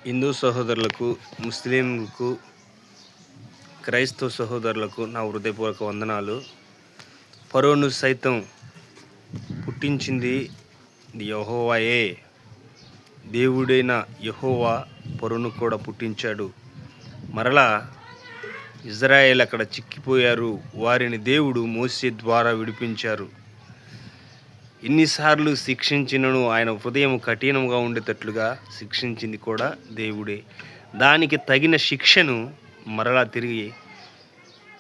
హిందూ సహోదరులకు, ముస్లింలకు, క్రైస్తవ సహోదరులకు నా హృదయపూర్వక వందనాలు. ఫరోను సైతం పుట్టించింది యెహోవాయే. దేవుడైన యెహోవా ఫరోను కూడా పుట్టించాడు. మరలా ఇజ్రాయేల్ అక్కడ చిక్కిపోయారు. వారిని దేవుడు మోషే ద్వారా విడిపించారు. ఎన్నిసార్లు శిక్షించినను ఆయన హృదయం కఠినంగా ఉండేటట్లుగా శిక్షించింది కూడా దేవుడే. దానికి తగిన శిక్షను మరలా తిరిగి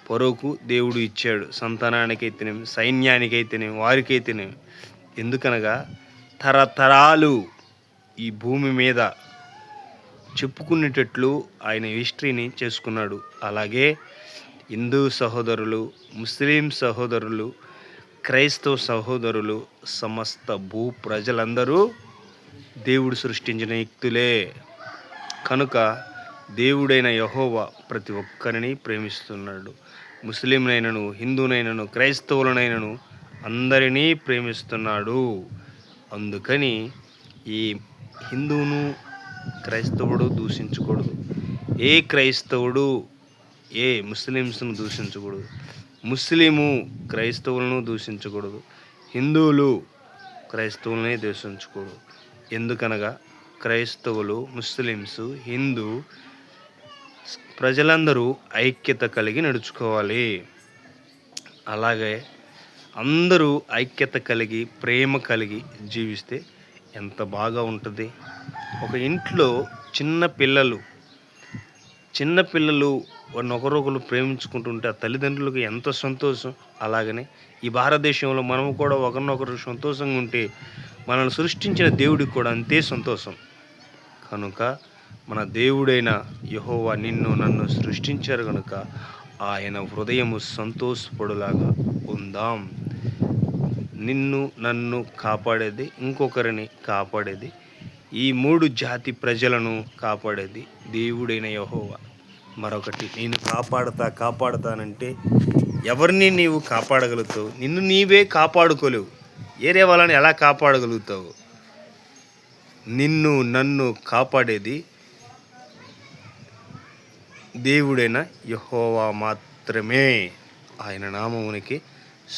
ఫరోకు దేవుడు ఇచ్చాడు. సంతానానికైతేనేమి, సైన్యానికైతేనేమి, వారికైతేనేమి. ఎందుకనగా తరతరాలు ఈ భూమి మీద చెప్పుకునేటట్లు ఆయన హిస్టరీని చేసుకున్నాడు. అలాగే హిందూ సహోదరులు, ముస్లిం సహోదరులు, క్రైస్తవ సహోదరులు, సమస్త భూ ప్రజలందరూ దేవుడు సృష్టించిన వ్యక్తులే. కనుక దేవుడైన యెహోవా ప్రతి ఒక్కరిని ప్రేమిస్తున్నాడు. ముస్లింనైనను, హిందూనైనను, క్రైస్తవులనైనను అందరినీ ప్రేమిస్తున్నాడు. అందుకని ఈ హిందువును క్రైస్తవుడు దూషించకూడదు. ఏ క్రైస్తవుడు ఏ ముస్లిమ్స్ను దూషించకూడదు. ముస్లిము క్రైస్తవులను దూషించకూడదు. హిందువులు క్రైస్తవులనే దూషించకూడదు. ఎందుకనగా క్రైస్తవులు, ముస్లిమ్స్, హిందూ ప్రజలందరూ ఐక్యత కలిగి నడుచుకోవాలి. అలాగే అందరూ ఐక్యత కలిగి, ప్రేమ కలిగి జీవిస్తే ఎంత బాగా ఉంటుంది. ఒక ఇంట్లో చిన్నపిల్లలు ఒకరొకరు ప్రేమించుకుంటుంటే ఆ తల్లిదండ్రులకు ఎంత సంతోషం. అలాగనే ఈ భారతదేశంలో మనము కూడా ఒకరినొకరు సంతోషంగా ఉంటే మనల్ని సృష్టించిన దేవుడికి కూడా అంతే సంతోషం. కనుక మన దేవుడైన యెహోవా నిన్ను నన్ను సృష్టించారు కనుక ఆయన హృదయము సంతోషపడులాగా ఉందాం. నిన్ను నన్ను కాపాడేది, ఇంకొకరిని కాపాడేది, ఈ 3 జాతి ప్రజలను కాపాడేది దేవుడైన యెహోవా. మరొకటి, నేను కాపాడతానంటే ఎవరిని నీవు కాపాడగలుగుతావు? నిన్ను నీవే కాపాడుకోలేవు. ఏరే వాళ్ళని ఎలా కాపాడగలుగుతావు? నిన్ను నన్ను కాపాడేది దేవుడైన యెహోవా మాత్రమే. ఆయన నామమునికి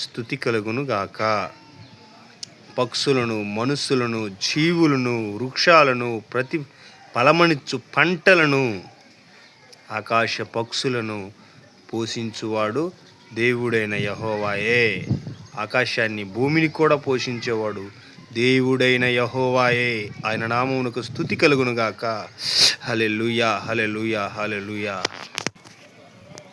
స్తుతి కలుగును గాక. పక్షులను, మనుషులను, జీవులను, వృక్షాలను, ప్రతి ఫలమనిచ్చు పంటలను, ఆకాశ పక్షులను పోషించువాడు దేవుడైన యెహోవాయే. ఆకాశాన్ని, భూమిని కూడా పోషించేవాడు దేవుడైన యెహోవాయే. ఆయన నామమునకు స్తుతి కలుగును గాక. హల్లెలూయా, హల్లెలూయా, హల్లెలూయా.